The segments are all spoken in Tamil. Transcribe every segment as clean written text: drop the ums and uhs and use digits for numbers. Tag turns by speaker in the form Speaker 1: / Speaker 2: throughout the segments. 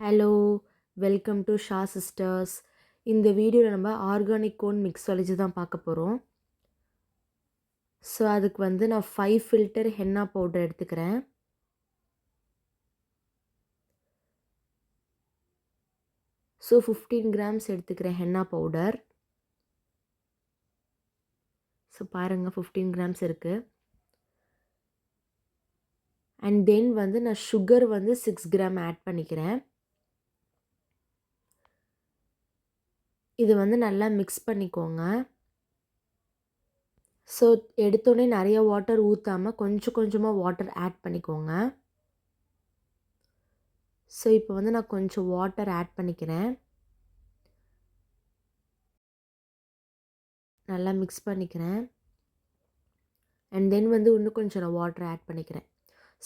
Speaker 1: Hello, welcome to Shah sisters. இந்த வீடியோவில் நம்ம ஆர்கானிக் கோன் மிக்ஸாலஜி தான் பார்க்க போகிறோம். ஸோ அதுக்கு வந்து நான் 5 ஃபில்டர் ஹென்னா பவுடர் எடுத்துக்கிறேன். ஸோ 15 கிராம்ஸ் எடுத்துக்கிறேன் ஹென்னா பவுடர். ஸோ பாருங்கள் 15 கிராம்ஸ் இருக்குது. அண்ட் தென் வந்து நான் சுகர் வந்து 6 கிராம் ஆட் பண்ணிக்கிறேன். இது வந்து நல்லா மிக்ஸ் பண்ணிக்கோங்க. ஸோ எடுத்தோடனே நிறைய வாட்டர் ஊற்றாமல் கொஞ்சம் கொஞ்சமாக வாட்டர் ஆட் பண்ணிக்கோங்க. ஸோ இப்போ வந்து நான் கொஞ்சம் வாட்டர் ஆட் பண்ணிக்கிறேன். நல்லா மிக்ஸ் பண்ணிக்கிறேன். அண்ட் தென் வந்து இன்னும் கொஞ்சம் நான் வாட்டர் ஆட் பண்ணிக்கிறேன்.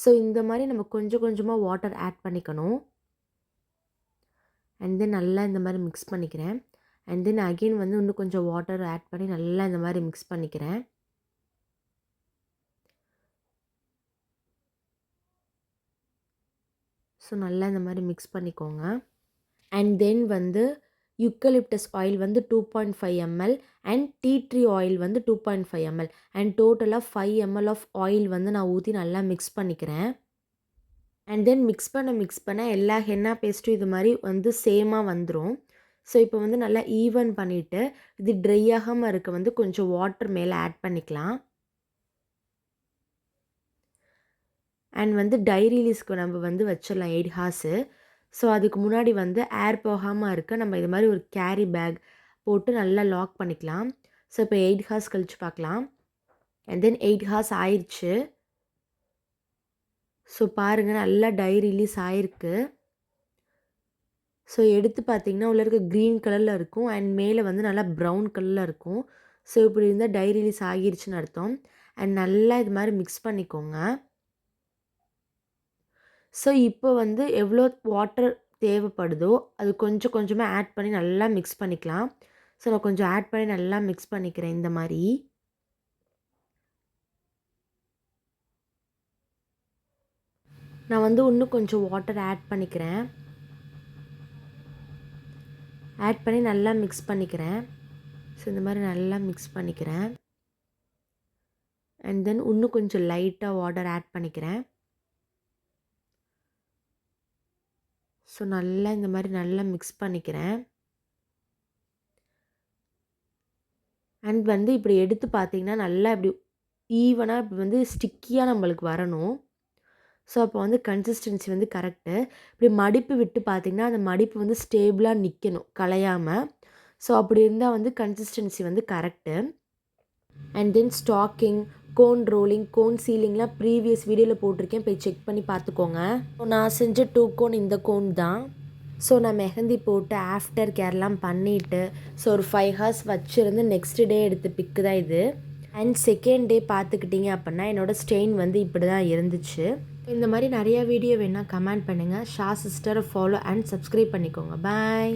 Speaker 1: ஸோ இந்த மாதிரி நம்ம கொஞ்சம் கொஞ்சமாக வாட்டர் ஆட் பண்ணிக்கணும். அண்ட் தென் நல்லா இந்த மாதிரி மிக்ஸ் பண்ணிக்கிறேன். அண்ட் தென் அகெயின் வந்து இன்னும் கொஞ்சம் வாட்டர் ஆட் பண்ணி நல்லா இந்த மாதிரி மிக்ஸ் பண்ணிக்கிறேன். ஸோ நல்லா இந்த மாதிரி மிக்ஸ் பண்ணிக்கோங்க. அண்ட் தென் வந்து யூக்கலிப்டஸ் ஆயில் வந்து 2.5 ml and tea tree oil வந்து 2.5 ml அண்ட் டோட்டலாக 5 ml ஆஃப் ஆயில் வந்து நான் ஊற்றி நல்லா மிக்ஸ் பண்ணிக்கிறேன். அண்ட் தென் மிக்ஸ் பண்ண எல்லா ஹென்னா பேஸ்ட்டும் இது மாதிரி வந்து சேமாக வந்துடும். ஸோ இப்போ வந்து நல்லா ஈவன் பண்ணிவிட்டு இது ட்ரை ஆகாமல் இருக்க வந்து கொஞ்சம் வாட்டர் மேலே ஆட் பண்ணிக்கலாம். அண்ட் வந்து டை ரிலீஸ்க்கு நம்ம வந்து வச்சிடலாம் 8 ஹார்ஸு. ஸோ அதுக்கு முன்னாடி வந்து ஏர் போகாமல் இருக்க நம்ம இது மாதிரி ஒரு கேரி பேக் போட்டு நல்லா லாக் பண்ணிக்கலாம். ஸோ இப்போ 8 ஹார்ஸ் கழித்து பார்க்கலாம். அண்ட் தென் 8 ஹார்ஸ் ஆயிடுச்சு. ஸோ பாருங்கள் நல்லா டை ரிலீஸ் ஆகிருக்கு. ஸோ எடுத்து பார்த்திங்கன்னா உள்ள இருக்க க்ரீன் கலரில் இருக்கும் அண்ட் மேலே வந்து நல்லா ப்ரௌன் கலரில் இருக்கும். ஸோ இப்படி இருந்தால் டை ரிலீஸ் ஆகிருச்சுன்னு அர்த்தம். அண்ட் நல்லா இது மாதிரி மிக்ஸ் பண்ணிக்கோங்க. ஸோ இப்போ வந்து எவ்வளோ வாட்டர் தேவைப்படுதோ அது கொஞ்சம் கொஞ்சமாக ஆட் பண்ணி நல்லா மிக்ஸ் பண்ணிக்கலாம். ஸோ நான் கொஞ்சம் ஆட் பண்ணி நல்லா மிக்ஸ் பண்ணிக்கிறேன் இந்த மாதிரி. நான் வந்து இன்னும் கொஞ்சம் வாட்டர் ஆட் பண்ணிக்கிறேன். ஆட் பண்ணி நல்லா மிக்ஸ் பண்ணிக்கிறேன். ஸோ இந்த மாதிரி நல்லா மிக்ஸ் பண்ணிக்கிறேன். அண்ட் தென் இன்னும் கொஞ்சம் லைட்டாக வாட்டர் ஆட் பண்ணிக்கிறேன். ஸோ நல்லா இந்த மாதிரி நல்லா மிக்ஸ் பண்ணிக்கிறேன். அண்ட் வந்து இப்படி எடுத்து பார்த்திங்கன்னா நல்லா இப்படி ஈவனாக இப்படி வந்து ஸ்டிக்கியாக நம்மளுக்கு வரணும். ஸோ அப்போ வந்து கன்சிஸ்டன்சி வந்து கரெக்டு. இப்படி மடிப்பு விட்டு பார்த்திங்கன்னா அந்த மடிப்பு வந்து ஸ்டேபிளாக நிற்கணும் கலையாமல். ஸோ அப்படி இருந்தால் வந்து கன்சிஸ்டன்சி வந்து correct. And then stacking, cone rolling, cone சீலிங்லாம் ப்ரீவியஸ் வீடியோவில் போட்டிருக்கேன், போய் செக் பண்ணி பார்த்துக்கோங்க. ஸோ நான் செஞ்ச 2 கோன் இந்த கோன் தான். ஸோ நான் மெஹந்தி போட்டு ஆஃப்டர் கேர்லாம் பண்ணிவிட்டு ஸோ ஒரு 5 ஹார்ஸ் வச்சுருந்து நெக்ஸ்ட் டே எடுத்த பிக்கு தான் இது. அண்ட் செகண்ட் டே பார்த்துக்கிட்டிங்க அப்படின்னா என்னோடய ஸ்டெயின் வந்து இப்படி தான் இருந்துச்சு. இந்த மாதிரி நிறையா வீடியோ வேணால் கமெண்ட் பண்ணுங்கள். ஷா சிஸ்டரை ஃபாலோ அண்ட் சப்ஸ்கிரைப் பண்ணிக்கோங்க. பாய்.